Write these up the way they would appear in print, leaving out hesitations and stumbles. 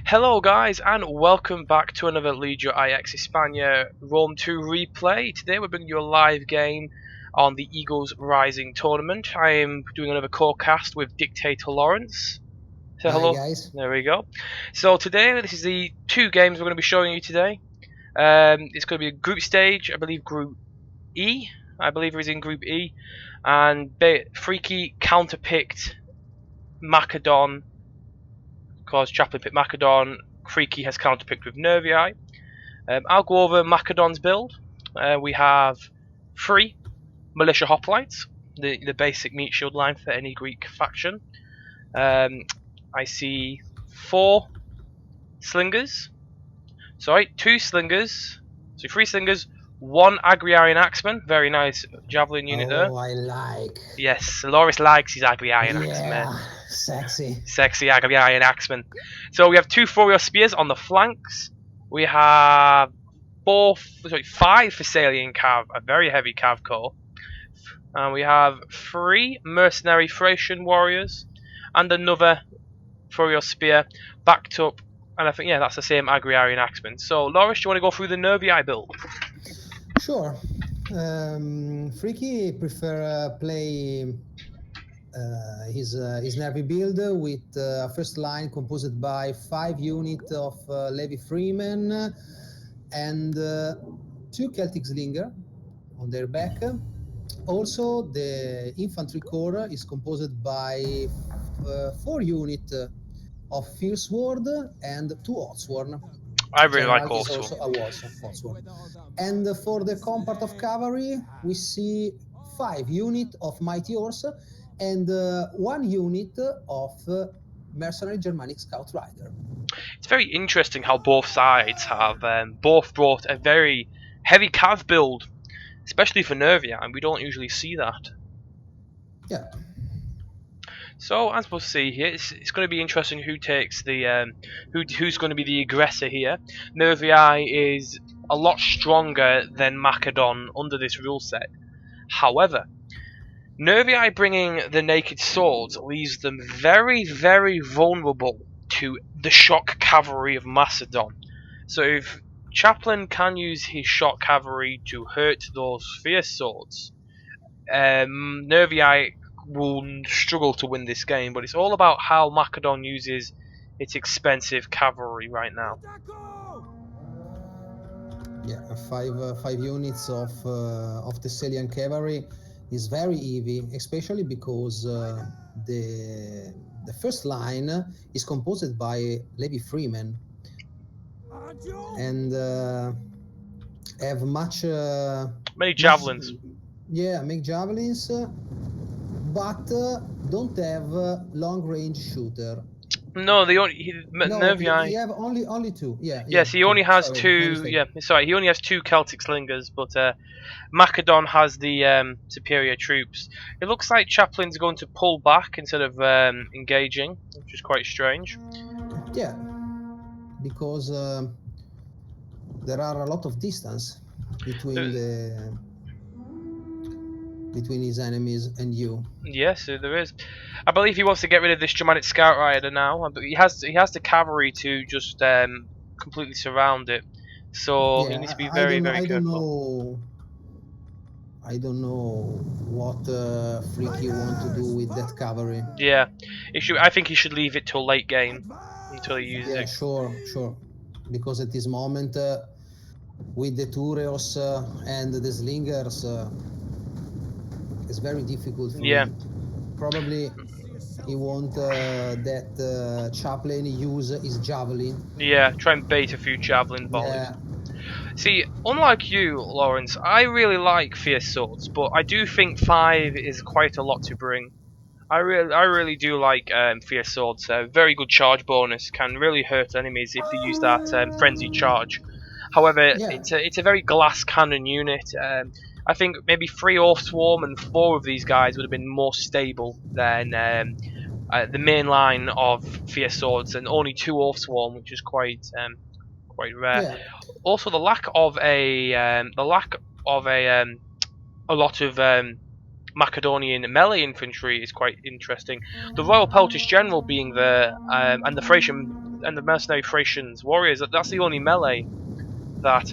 Hello guys and welcome back to another Legio IX España Rome 2 replay. Today we're bringing you a live game on the Eagles Rising tournament. I am doing another cast with Dictator Lawrence. Say Hi hello. guys. There we go. So today, this is the two games we're going to be showing you today. It's going to be a group stage, I believe Group E. I believe it is in Group E. And Freaky counterpicked Macedon, because Chaplain picked Macedon. Freaky has counterpicked with Nervii. I'll go over Macedon's build. We have 3 militia hoplites, the basic meat shield line for any Greek faction. I see 4 slingers. Sorry, 2 slingers. So 3 slingers, 1 Agriarian axeman. Very nice javelin unit there. Oh, I like. Yes, Loris likes his Agriarian axeman. Yeah, sexy. Sexy Agriarian axeman. So we have 2 Furious spears on the flanks. We have 5 Thessalian cav, a very heavy cav corps. And we have 3 mercenary Thracian warriors and another Furious spear backed up. And I think, yeah, that's the same Agriarian axeman. So, Loris, do you want to go through the Nervii build? Sure. Freaky prefer play his Nervii build with a first line composed by 5 units of Levi Freemen and 2 Celtic Slinger on their back. Also, the infantry corps is composed by 4 units of Fierce Sword and 2 Oathsworn. I really General like is also. also a Oathsworn. And for the compart of cavalry, we see 5 units of Mighty Horse and 1 unit of mercenary Germanic Scout Rider. It's very interesting how both sides have both brought a very heavy cav build, especially for Nervii, and we don't usually see that. Yeah. So as we'll see here, it's going to be interesting who takes the who's going to be the aggressor here. Nervii is a lot stronger than Macedon under this rule set. However, Nervii bringing the naked swords leaves them very, very vulnerable to the shock cavalry of Macedon. So if Chaplain can use his shock cavalry to hurt those fierce swords, Nervii will struggle to win this game, but it's all about how Macedon uses its expensive cavalry right now. Yeah, 5 units of Thessalian cavalry is very heavy, especially because the first line is composed by Levi Freemen and have Many javelins. Make javelins, but don't have long range shooter. No, Nervii. He have only 2. Yeah. Yes, he only has 2. Yeah, sorry, he only has 2 Celtic slingers, but Macedon has the superior troops. It looks like Chaplain's going to pull back instead of engaging, which is quite strange. Yeah, because there are a lot of distance between his enemies and you. Yes, there is. I believe he wants to get rid of this Germanic Scout Rider now, but he has the cavalry to just completely surround it. So he needs to be very careful. I don't know what Freaky want to do with that cavalry. Yeah, I think he should leave it till late game until he uses it. Sure. Because at this moment, with the Tureos and the Slingers, it's very difficult for him. Probably he want that Chaplain use his javelin. Yeah, try and bait a few javelin volleys. Yeah. See, unlike you, Lawrence, I really like fierce swords, but I do think 5 is quite a lot to bring. I really do like fierce swords. Very good charge bonus, can really hurt enemies if they use that frenzied charge. However, it's a very glass cannon unit. I think maybe 3 Oathsworn and 4 of these guys would have been more stable than the main line of fierce swords, and only 2 Oathsworn, which is quite rare. Yeah. Also, the lack of a lot of Macedonian melee infantry is quite interesting. The Royal Peltish General being there, and the Thracian the mercenary Thracians warriors. That's the only melee that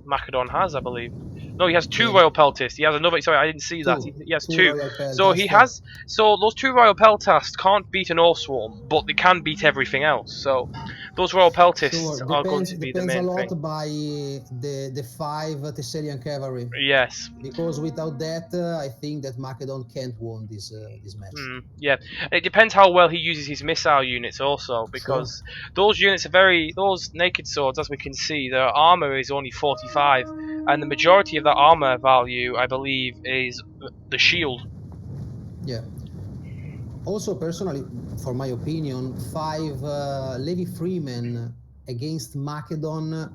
Macedon has, I believe. No, he has two Yeah. Royal Peltasts. He has another. Sorry, I didn't see that. Two. He has Two two. Royal So he Peltasts. has. So those two Royal Peltasts can't beat an All Swarm, but they can beat everything else. So those Royal Peltasts Sure, are going to be the depends a main lot thing. by the 5 Thessalian cavalry. Yes. Because without that, I think that Macedon can't win this match. Yeah, it depends how well he uses his missile units also, because those units are those naked swords, as we can see, their armor is only 45, and the majority of that armor value, I believe, is the shield. Yeah. Also, personally, for my opinion, 5 Levi Freemen against Macedon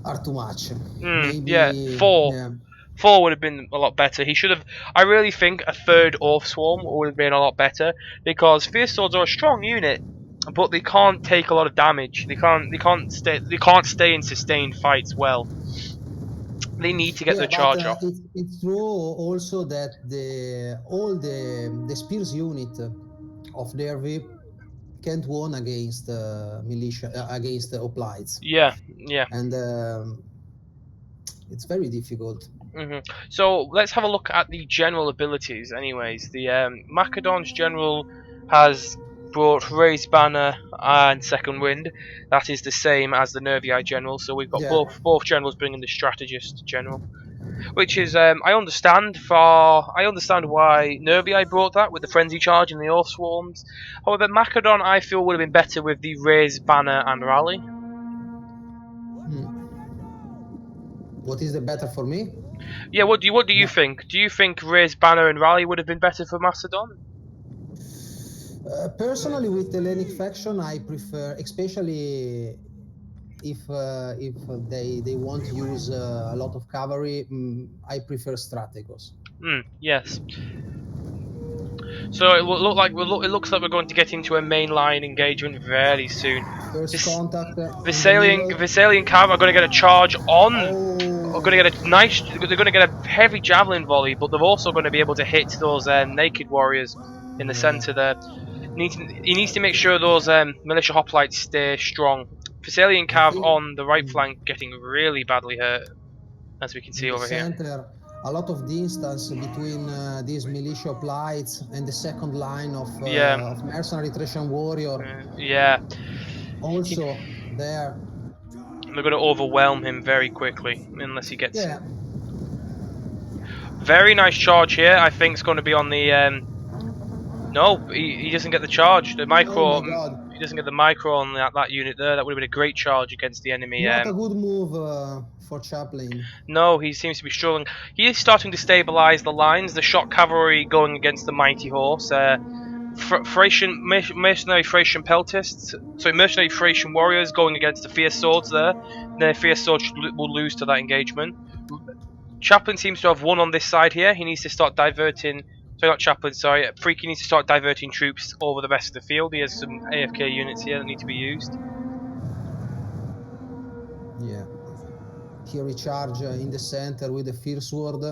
are too much. Maybe, Yeah, four. yeah. 4 would have been a lot better. He should have. I really think a third Orth Swarm would have been a lot better, because Fierce Swords are a strong unit, but they can't take a lot of damage. They can't stay in sustained fights well. They need to get Yeah, the but charge off. it's true also that all the spears unit of Derby can't win against militia against hoplites, Yeah. and it's very difficult. So let's have a look at the general abilities. Anyways, the Macedon's general has brought Raised Banner and Second Wind. That is the same as the Nervii general. So we've got Yeah. both generals bringing the Strategist general, which is I understand why Nervii brought that with the Frenzy Charge and the Orth Swarms. However, Macedon I feel would have been better with the Raise Banner and Rally. What is the better for me? Yeah, what do you think? Do you think Raise Banner and Rally would have been better for Macedon? Personally, with the Hellenic faction, I prefer, especially if they want to use a lot of cavalry, I prefer Strategos. Yes. So it will look like it looks like we're going to get into a mainline engagement very soon. First contact. Thessalian Cav are going to get a charge on. Are going to get a nice. They're going to get a heavy javelin volley, but they're also going to be able to hit those naked warriors in the centre there. He needs to make sure those militia hoplites stay strong. Thessalian Cav on the right flank getting really badly hurt, as we can see over here. A lot of distance between these militia hoplites and the second line of mercenary Thracian warrior. Yeah. Also, they're going to overwhelm him very quickly unless he gets. Yeah. Very nice charge here. I think it's going to be on the. No, he doesn't get the charge. The micro. Oh my God. He doesn't get the micro on that unit there. That would have been a great charge against the enemy. Not a good move for Chaplain. No, he seems to be struggling. He is starting to stabilise the lines. The shock cavalry going against the mighty horse. Mercenary Thracian peltasts. Sorry, mercenary Thracian warriors going against the fierce swords there. The fierce swords will lose to that engagement. Chaplain seems to have won on this side here. He needs to start diverting. Sorry, not Chaplain, sorry. Freaky needs to start diverting troops over the rest of the field. He has some AFK units here that need to be used. Yeah. Here we charge in the center with the fierce sword.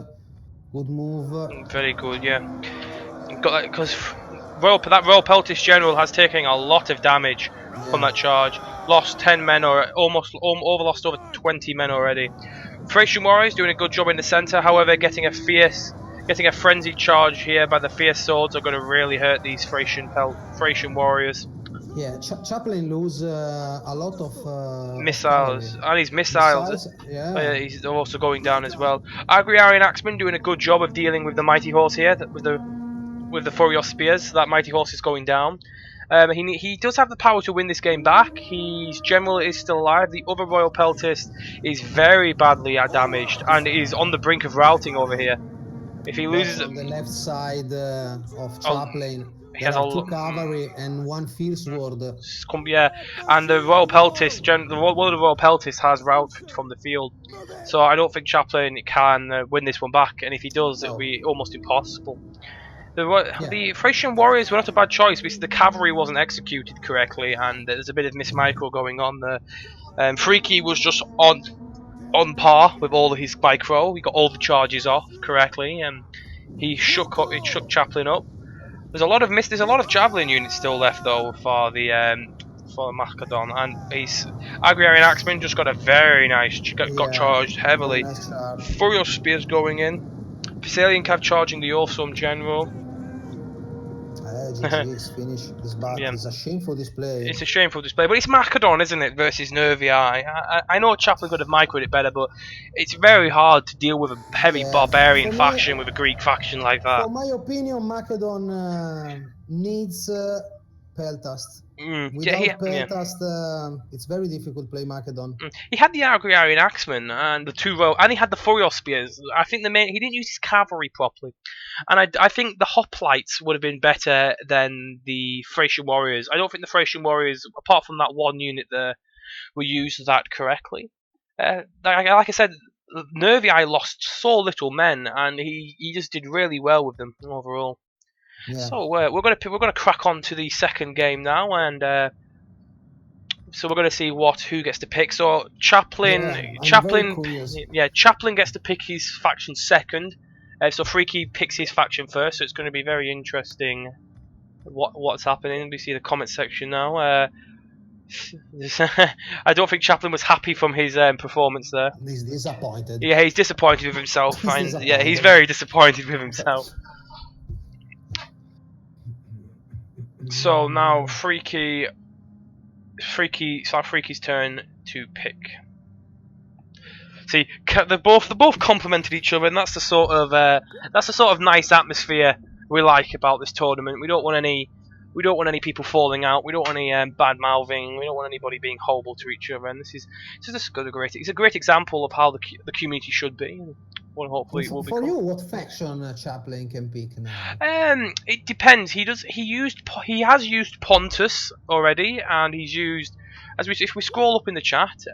Good move. Very good, yeah. Because that Royal Peltist General has taken a lot of damage from that charge. Lost 10 men, or lost over 20 men already. Thracian Warriors doing a good job in the centre. However, getting a frenzied charge here by the fierce swords are going to really hurt these Thracian Warriors. Yeah, Chaplain lose a lot of missiles, and his missiles he's also going down as well. Agriarian Axeman doing a good job of dealing with the mighty horse here, with the Furios spears. That mighty horse is going down. He does have the power to win this game back. His general is still alive. The other Royal Peltist is very badly damaged and is on the brink of routing over here. If he loses on the left side of Chaplain, he has 2 cavalry and 1 fierce sword. Yeah, and the Royal Peltist, one of the Royal Peltists has routed from the field, so I don't think Chaplain can win this one back. And if he does, it'll be almost impossible. The Thracian Warriors were not a bad choice because the cavalry wasn't executed correctly, and there's a bit of mismicro going on there. Freaky was just on par with all of his micro. He got all the charges off correctly, and he shook Chaplain up. There's a lot of javelin units still left though for the for Macedon, and his Agrarian Axeman just got a very nice, got charged very heavily. nice charge. Furious Spears going in. Thessalian Cav charging the Awesome General. GG is finished. This battle Yeah. is a shameful display. It's a shameful display, but it's Macedon, isn't it, versus Nervii. I know Chaplain could have microed it better, but it's very hard to deal with a heavy barbarian faction with a Greek faction like that. For my opinion, Macedon needs Peltast. Without Peltast, it's very difficult to play Macedon. He had the Agrarian Axeman and the and he had the Furios Spears. I think he didn't use his cavalry properly, and I think the Hoplites would have been better than the Thracian Warriors. I don't think the Thracian Warriors, apart from that one unit there, were used that correctly. Like I said, Nervii lost so little men, and he just did really well with them overall. Yeah. So we're gonna crack on to the second game now, and so we're gonna see who gets to pick. So Chaplain gets to pick his faction second. So Freaky picks his faction first. So it's going to be very interesting what's happening. We see the comment section now. I don't think Chaplain was happy from his performance there. He's disappointed. Yeah, he's disappointed with himself. Yeah, he's very disappointed with himself. So now Freaky's turn to pick. See, they both complemented each other, and that's the sort of nice atmosphere we like about this tournament. We don't want any people falling out. We don't want any bad mouthing. We don't want anybody being horrible to each other. And this is just it's a great example of how the community should be. Well, hopefully it will be. For you, what faction Chaplain can pick now? It depends. He has used Pontus already, and he's used if we scroll up in the chat.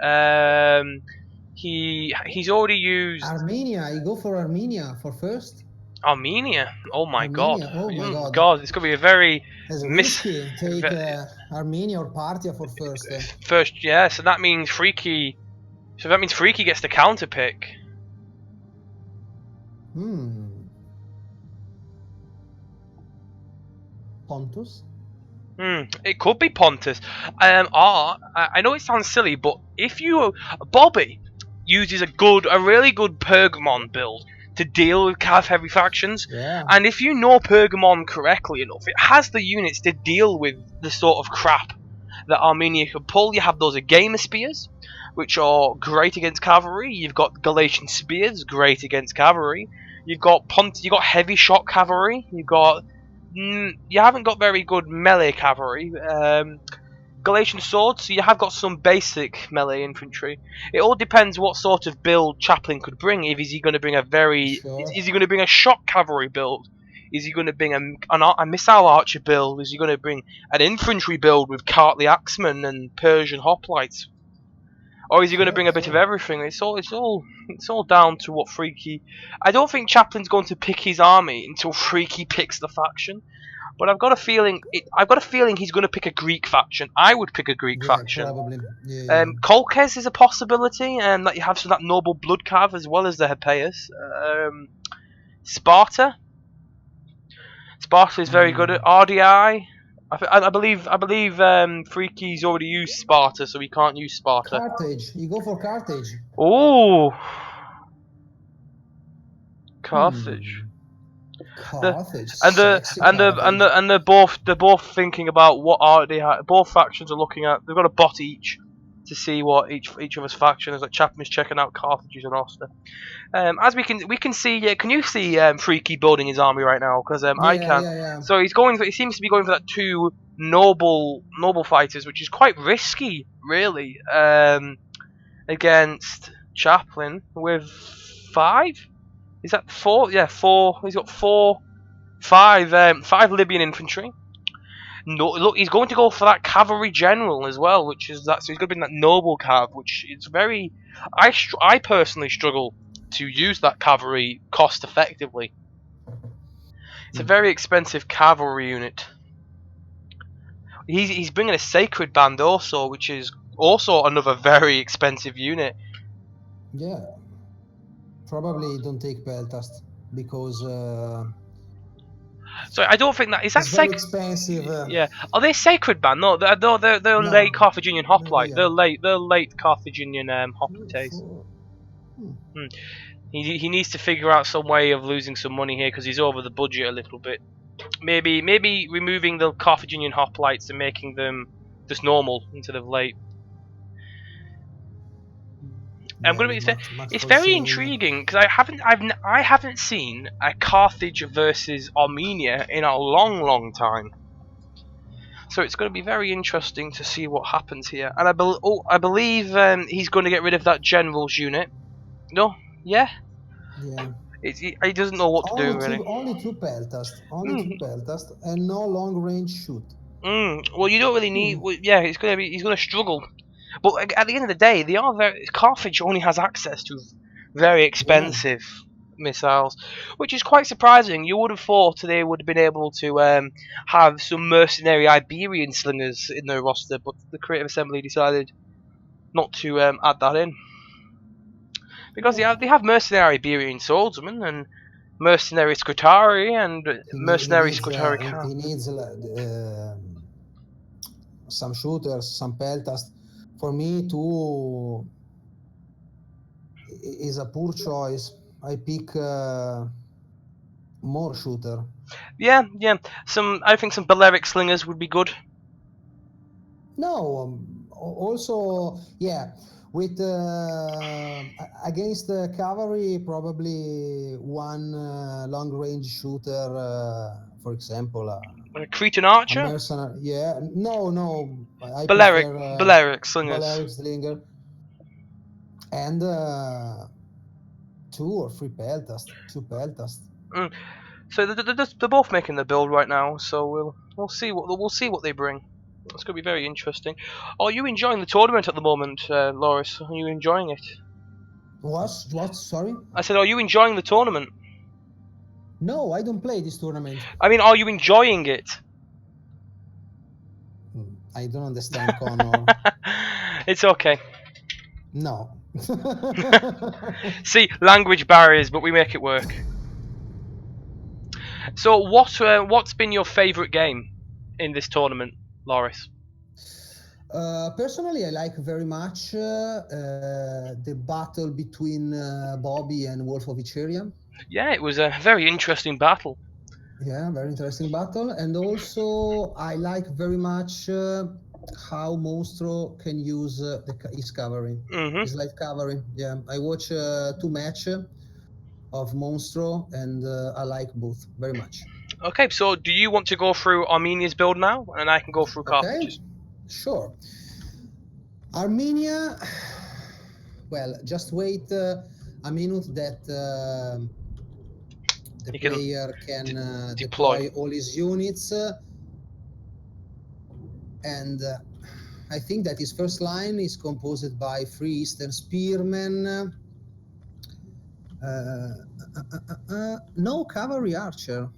He's already used Armenia. You go for Armenia for first. Armenia. Oh my god. Oh my god. It's gonna be a very risky. Take Armenia or Parthia for first. First, yeah. So that means Freaky gets the counter pick. Pontus? It could be Pontus. I know it sounds silly, but if Bobby uses a really good Pergamon build to deal with Cav heavy factions, and if you know Pergamon correctly enough, it has the units to deal with the sort of crap that Armenia can pull. You have those Gamer Spears, which are great against cavalry. You've got Galatian Spears, great against cavalry. You've got heavy shot cavalry. You haven't got very good melee cavalry. Galatian swords, so you have got some basic melee infantry. It all depends what sort of build Chaplain could bring. Is he going to bring is he going to bring a shock cavalry build? Is he going to bring a missile archer build? Is he going to bring an infantry build with Cartley Axemen and Persian hoplites? Or is he going to bring a bit of everything? It's all down to what Freaky. I don't think Chaplain's going to pick his army until Freaky picks the faction. But I've got a feeling he's going to pick a Greek faction. I would pick a Greek faction. Probably. Kolkhes is a possibility, and that you have that noble blood cav as well as the Hippeus. Sparta is very good at RDI. I believe Freaky's already used Sparta, so he can't use Sparta. Carthage. You go for Carthage. Oh, Carthage. They're both thinking about what art they have. Both factions are looking at. They've got a bot each to see what each of us faction is. Like Chapman's checking out Carthage's and Oster. As we can see, can you see Freaky building his army right now? Because I can. Yeah. So he seems to be going for that two noble fighters, which is quite risky, really, against Chaplain with 5. Is that 4? Yeah, 4. He's got 5 Libyan infantry. No, look, he's going to go for that cavalry general as well, which is that. So he's going to bring that noble cav, which is very. I personally struggle to use that cavalry cost effectively. It's a very expensive cavalry unit. He's bringing a sacred band also, which is also another very expensive unit. Yeah. Probably don't take Peltast because So I don't think that is that It's very sacred. expensive. Yeah, are they sacred band? No, they're No, late Carthaginian maybe hoplite. They're late Carthaginian hoplites. for, Hmm. He needs to figure out some way of losing some money here because he's over the budget a little bit. Maybe removing the Carthaginian hoplites and making them just normal instead of late. I'm gonna be. Max It's for very sale. intriguing because I haven't seen a Carthage versus Armenia in a long time. So it's going to be very interesting to see what happens here. And I believe he's going to get rid of that general's unit. No, yeah. Yeah. He doesn't know what to do really. Only two peltast. Only two Mm, peltast and no long range shoot. Well, you don't really need. Hmm. Well, yeah, he's going to struggle. But at the end of the day, they are very. Carthage only has access to very Yeah. expensive missiles, which is quite surprising. You would have thought they would have been able to have some mercenary Iberian slingers in their roster, but the Creative Assembly decided not to add that in because they have mercenary Iberian swordsmen and mercenary Scutari and mercenary Scutari He Khan. needs some shooters, some peltast. For me, too, is a poor choice. I pick more shooter. Yeah. I think some Balearic slingers would be good. No, also, yeah, with against the cavalry, probably one long range shooter, for example, Cretan a Archer, mercenary. Yeah, no, I Balearic prefer Balearic slingers. Balearic Slinger and two or three peltast, two peltast. So they're both making the build right now. So we'll see what they bring. It's going to be very interesting. Are you enjoying the tournament at the moment, Loris? Are you enjoying it? What? Sorry? I said, are you enjoying the tournament? No, I don't play this tournament. I mean, are you enjoying it? I don't understand, Connor. It's okay. No. See, language barriers, but we make it work. So, what's been your favourite game in this tournament, Loris? Personally, I like very much the battle between Bobby and Wolf of Icheria. Yeah, it was a very interesting battle. Yeah, very interesting battle. And also, I like very much how Monstro can use his cavalry. His light cavalry. Yeah, I watch two matches of Monstro, and I like both very much. Okay, so do you want to go through Armenia's build now, and I can go through Carthage's? Sure. Armenia, well, just wait a minute that the player can deploy all his units, and I think that his first line is composed by 3 Eastern Spearmen, no cavalry archer.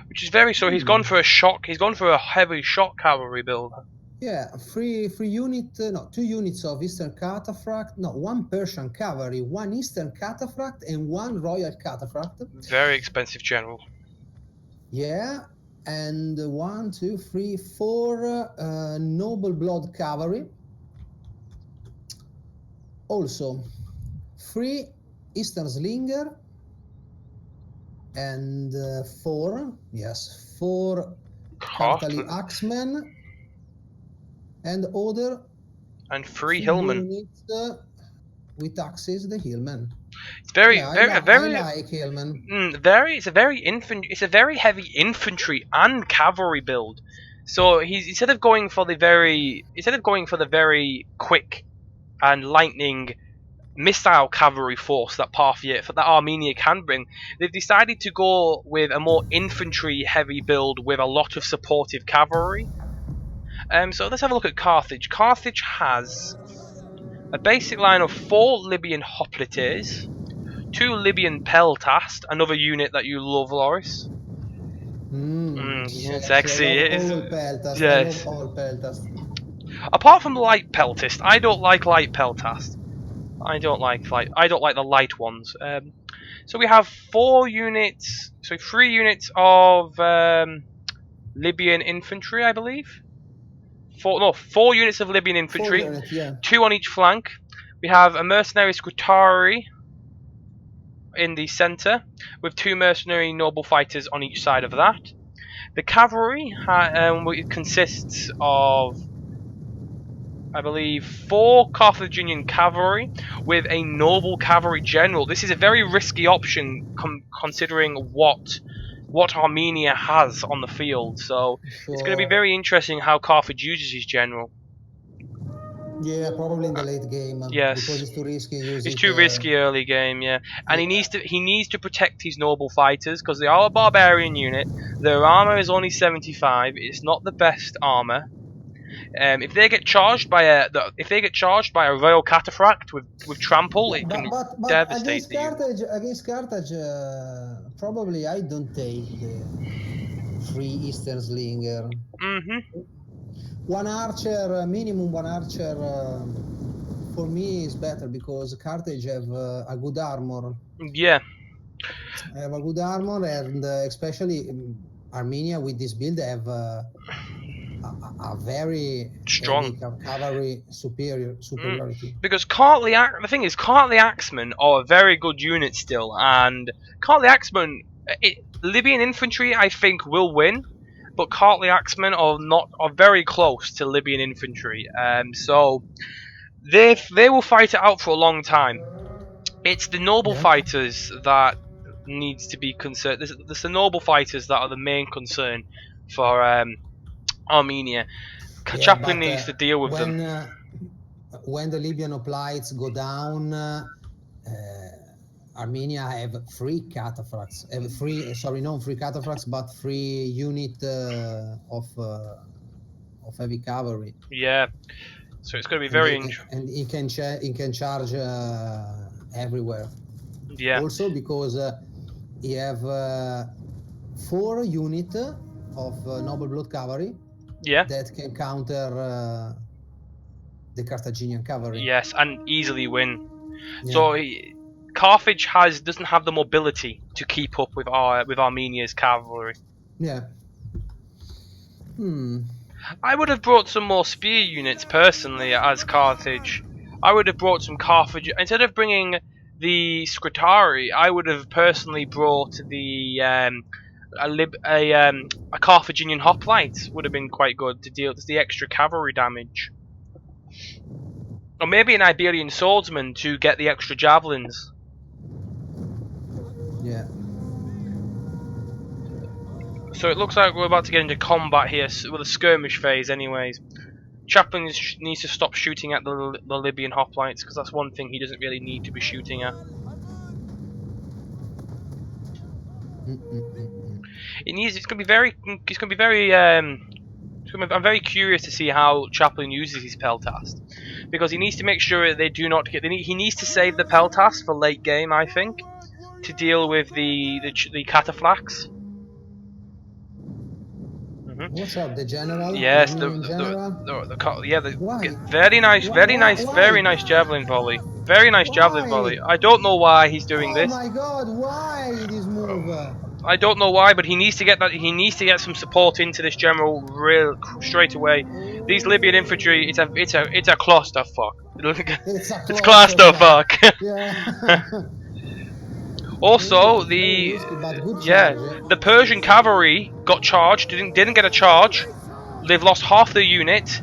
Which is very so. He's gone for a shock. He's gone for a heavy shock cavalry build. Yeah, two units of Eastern Cataphract. No, 1 Persian cavalry, 1 Eastern Cataphract, and 1 Royal Cataphract. Very expensive general. Yeah, and 1, 2, 3, 4 Noble Blood cavalry. Also, 3 Eastern Slinger, and 4 Kartali Axemen. And other and 3 Hillmen units with axes, the Hillmen. It's very, I like Hillmen. It's a very heavy infantry and cavalry build. So he's instead of going for the very quick and lightning missile cavalry force that Armenia can bring, they've decided to go with a more infantry heavy build with a lot of supportive cavalry. So let's have a look at Carthage. Carthage has a basic line of 4 Libyan hoplites, 2 Libyan peltast, another unit that you love, Loris. Sexy, it is. Yes. I love all peltast. Apart from light peltast, I don't like light peltast. I don't like the light ones. So we have 4 units, so 3 units of Libyan infantry, I believe. 4 units of Libyan infantry, 4 units, yeah. 2 on each flank. We have a mercenary Scutari in the centre, with 2 mercenary noble fighters on each side of that. The cavalry consists of, I believe, 4 Carthaginian cavalry with a noble cavalry general. This is a very risky option considering what Armenia has on the field. So it's going to be Sure. very interesting how Carthage uses his general. Yeah, probably in the late game. Yes. Because it's too risky using. It's too risky early game, yeah. And yeah. he needs to protect his noble fighters because they are a barbarian unit. Their armor is only 75. It's not the best armor. If they get charged by a royal cataphract with trample, it can but devastate against Carthage, probably I don't take the free Eastern Slinger. One archer, minimum one archer, for me is better because Carthage have a good armor. Yeah. Have a good armor, and especially Armenia with this build have a very strong cavalry superiority. Because the thing is, Kartli Axemen are a very good unit still, and Kartli Axemen, Libyan infantry I think will win, but Kartli Axemen are very close to Libyan infantry, so they will fight it out for a long time. It's the noble fighters that needs to be concerned. There's the noble fighters that are the main concern for Armenia. Chaplain needs to deal with them. When the Libyan hoplites go down, Armenia have 3 cataphracts. Not 3 cataphracts, but 3 unit of heavy cavalry. Yeah. So it's going to be very interesting. And he can charge everywhere. Yeah. Also because he have 4 units of noble blood cavalry. Yeah. That can counter the Carthaginian cavalry. Yes, and easily win. Yeah. So Carthage doesn't have the mobility to keep up with Armenia's cavalry. Yeah. I would have brought some more spear units personally as Carthage. I would have brought some Carthage instead of bringing the Scutari. I would have personally brought the a Carthaginian hoplite would have been quite good to deal with the extra cavalry damage. Or maybe an Iberian swordsman to get the extra javelins. Yeah. So it looks like we're about to get into combat here with a skirmish phase anyways. Chaplain needs to stop shooting at the Libyan hoplites because that's one thing he doesn't really need to be shooting at. I'm very curious to see how Chaplain uses his Peltast, because he needs to make sure that they do not get. He needs to save the Peltast for late game, I think, to deal with the cataphracts. What's up, the general? Yes, very nice javelin volley. Very nice javelin volley. I don't know why he's doing this. Oh my God! Why this move? I don't know why, but he needs to get that. He needs to get some support into this general straight away. These Libyan infantry, it's a clusterfuck. It's clusterfuck. Yeah. Also, the Persian cavalry got charged. Didn't get a charge. They've lost half their unit.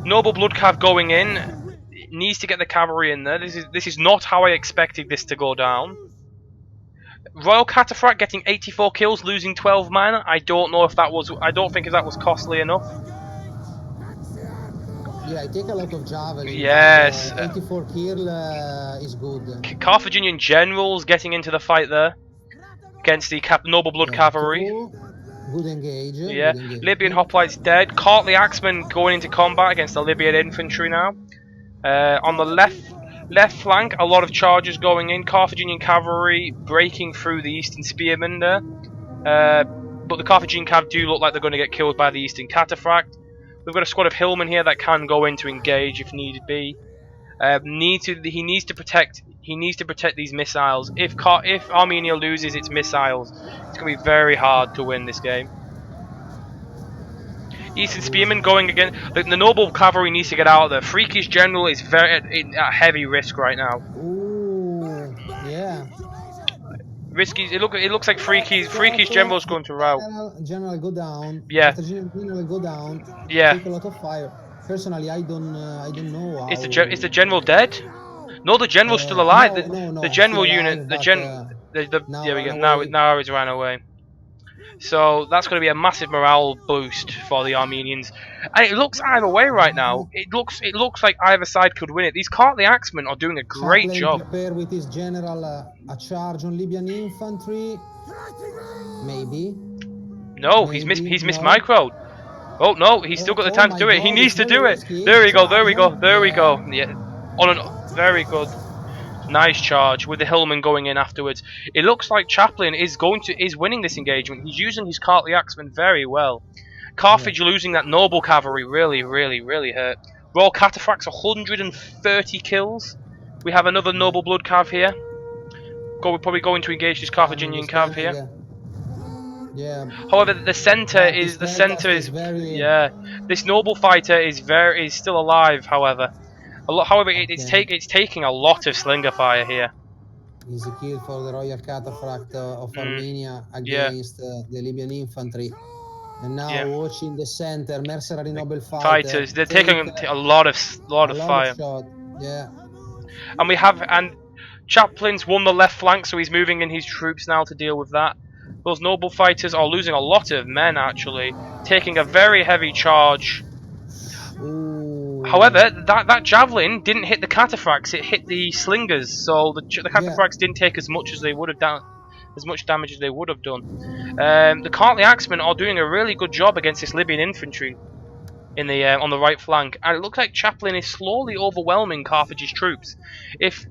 Noble blood cav going in. Needs to get the cavalry in there. This is not how I expected this to go down. Royal Cataphract getting 84 kills, losing 12 men. I don't think that was costly enough. Yeah, I take a lot of javelin. Yes. 84 kill is good. Carthaginian generals getting into the fight there against the noble blood cavalry. Cool. Good engage. Yeah. Good engage. Libyan hoplites dead. Kartli Axemen going into combat against the Libyan infantry now. On the left flank, a lot of charges going in. Carthaginian cavalry breaking through the Eastern spearmen there. But the Carthaginian cav do look like they're going to get killed by the Eastern cataphract. We've got a squad of hillmen here that can go in to engage if needed be. He needs to protect He needs to protect these missiles. If Armenia loses its missiles, it's going to be very hard to win this game. Eastern Spearman going again. The noble cavalry needs to get out of there. Freaky's general is at heavy risk right now. Ooh, yeah. Risky. It looks like Freaky's general is going to rout. General go down. Yeah. General go down. Yeah. Take a lot of fire. Personally, I don't know how. Is the general dead? No, the general's still alive. No, the general still unit. alive, There we go. Now he's ran away. So that's going to be a massive morale boost for the Armenians. And it looks either way right now. It looks like either side could win it. These Cartley Axemen are doing a great Chaplain job. Prepare with his general a charge on Libyan infantry. Maybe. No, he's missed micro. Oh no, he's still got the time to do it. He needs to do it. There we go. Yeah. Very good. Nice charge with the Hillman going in afterwards. It looks like Chaplain is winning this engagement. He's using his Cartley Axemen very well. Carthage losing that noble cavalry really hurt. Royal Cataphracts 130 kills. We have another noble blood cav here. We're probably going to engage this Carthaginian cav here. Yeah. However, the center is this noble fighter is still alive. However, it's taking a lot of slinger fire here. Is a kill for the Royal Cataphract of Armenia against the Libyan infantry. And now watching the center, mercenary noble fighters. They're taking a lot of fire. Yeah. And Chaplin's won the left flank, so he's moving in his troops now to deal with that. Those noble fighters are losing a lot of men actually, taking a very heavy charge. Ooh. However, that javelin didn't hit the cataphracts; it hit the slingers. So the cataphracts didn't take as much as they would have done, as much damage as they would have done. The Cartley Axemen are doing a really good job against this Libyan infantry in the on the right flank, and it looks like Chaplain is slowly overwhelming Carthage's troops. If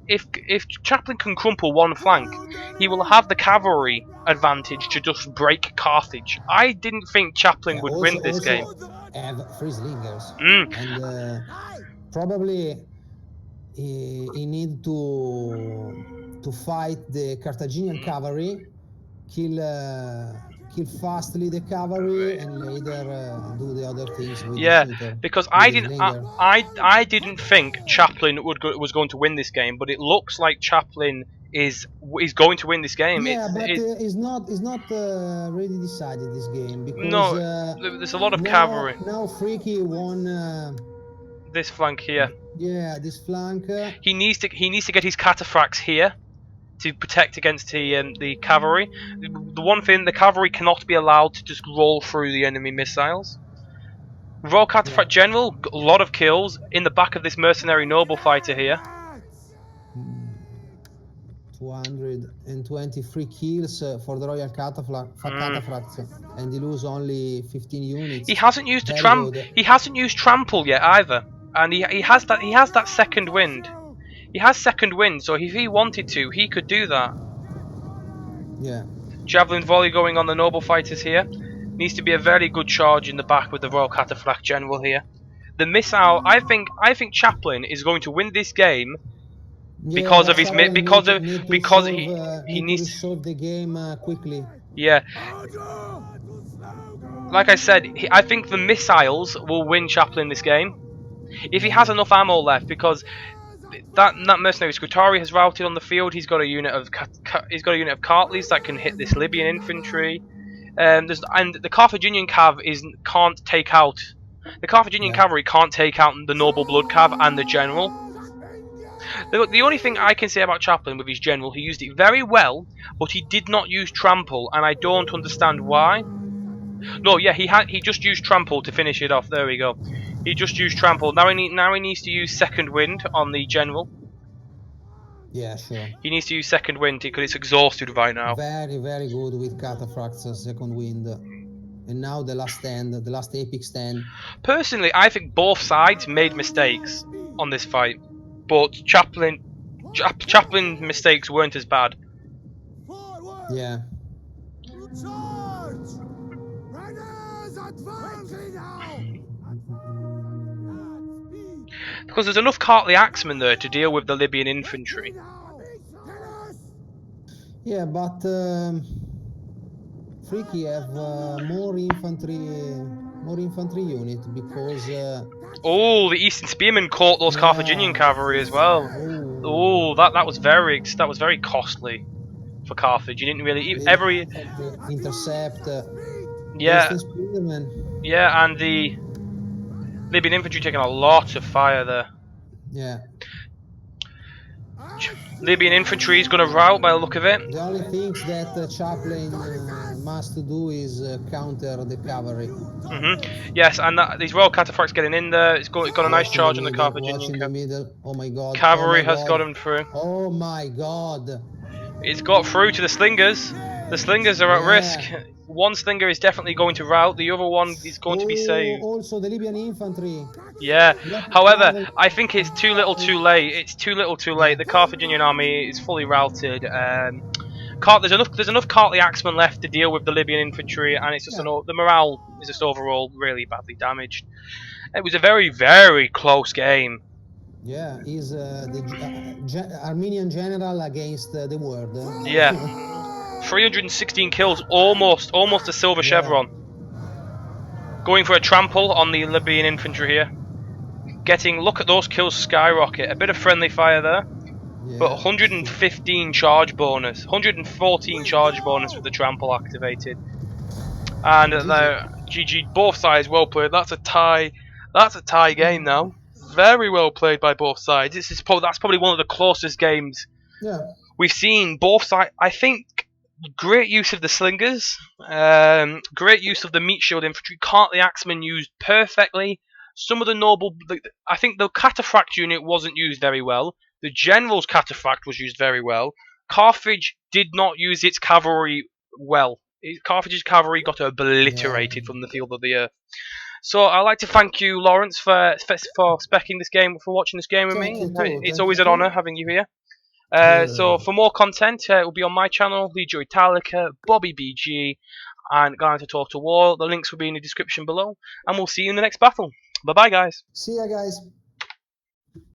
Chaplain can crumple one flank, he will have the cavalry advantage to just break Carthage. I didn't think Chaplain would win this game. Have free slingers, and probably he need to fight the Carthaginian cavalry, kill fastly the cavalry, and later do the other things with the shooter, because I didn't think Chaplain was going to win this game, but it looks like Chaplain is going to win this game. It's not really decided this game, because there's a lot of cavalry. Now Freaky won this flank here. Yeah, this flank. He needs to get his cataphracts here to protect against the cavalry. The one thing, the cavalry cannot be allowed to just roll through the enemy missiles. Royal Cataphract General, a lot of kills in the back of this mercenary noble fighter here. 223 kills for the Royal Cataphracts, and he lose only 15 units. He hasn't used He hasn't used trample yet either, and he has that second wind. He has second wind, so if he wanted to, he could do that. Yeah. Javelin volley going on the noble fighters here. Needs to be a very good charge in the back with the Royal Cataphract General here. The missile, I think Chaplain is going to win this game because he needs to solve the game quickly. Yeah. Like I said, I think the missiles will win Chaplain this game if he has enough ammo left, because that mercenary Scutari has routed on the field. He's got a unit of Cartleys that can hit this Libyan infantry. And the Carthaginian cav can't take out. The Carthaginian cavalry can't take out the noble blood cav and the general. The only thing I can say about Chaplain with his general, he used it very well, but he did not use trample, and I don't understand why. No, yeah, he just used trample to finish it off. There we go. He just used trample. Now he needs to use second wind on the general. Yeah, sure. He needs to use second wind because it's exhausted right now. Very, very good with Cataphracts second wind. And now the last stand, the last epic stand. Personally, I think both sides made mistakes on this fight, but Chaplin's mistakes weren't as bad. Yeah. Because there's enough Cartley Axemen there to deal with the Libyan infantry. Yeah, but Freaky have more infantry unit because Oh, the Eastern Spearmen caught those Carthaginian yeah. cavalry as well. Oh, Oh, that was very costly for Carthage. You didn't really every infantry intercept the yeah Eastern Spearmen. yeah, and the Libyan infantry taking a lot of fire there. Yeah. Libyan infantry is going to rout by the look of it. The only things that Chaplain must do is counter the cavalry. Yes, and these Royal Cataphracts getting in there. It's got a nice Watch in the charge on the middle. Carthaginian Watch in the middle. Oh my god. Oh cavalry my has god. got them through. Oh my god. It's got through to the slingers. The slingers are at risk. Yeah. One slinger is definitely going to rout. The other one is going to be Oh, saved. also the Libyan infantry. Yeah. Rapid However, cavalry. I think it's too little, too late. It's too little, too late. Yeah. The Carthaginian army is fully routed. There's enough Cartly axemen left to deal with the Libyan infantry, and it's just Yeah. the morale is just overall really badly damaged. It was a very, very close game. Yeah. He's the Armenian general against the world. Yeah, 316 kills, almost a silver Yeah. chevron. Going for a trample on the Libyan infantry here. Look at those kills skyrocket. A bit of friendly fire there, but Yeah. 115 charge bonus, 114 charge bonus with the trample activated. And GG. the GG, both sides well played. That's a tie. That's a tie game now. Very well played by both sides. That's probably one of the closest games Yeah. we've seen. Both sides. I think great use of the slingers, great use of the meat shield infantry. Can't the axemen used perfectly. Some of the I think the cataphract unit wasn't used very well. The general's cataphract was used very well. Carthage did not use its cavalry well. Carthage's cavalry got Yeah. obliterated from the field of the earth. So I'd like to thank you, Lawrence, for specking this game, for watching this game with Thank me. you too. It's Thank you always an honour too. having you here. So Uh, for more content, it will be on my channel, Legio Italica, Bobby BG, and Guy to Talk to War. The links will be in the description below, and we'll see you in the next battle. Bye bye, guys. See ya, guys.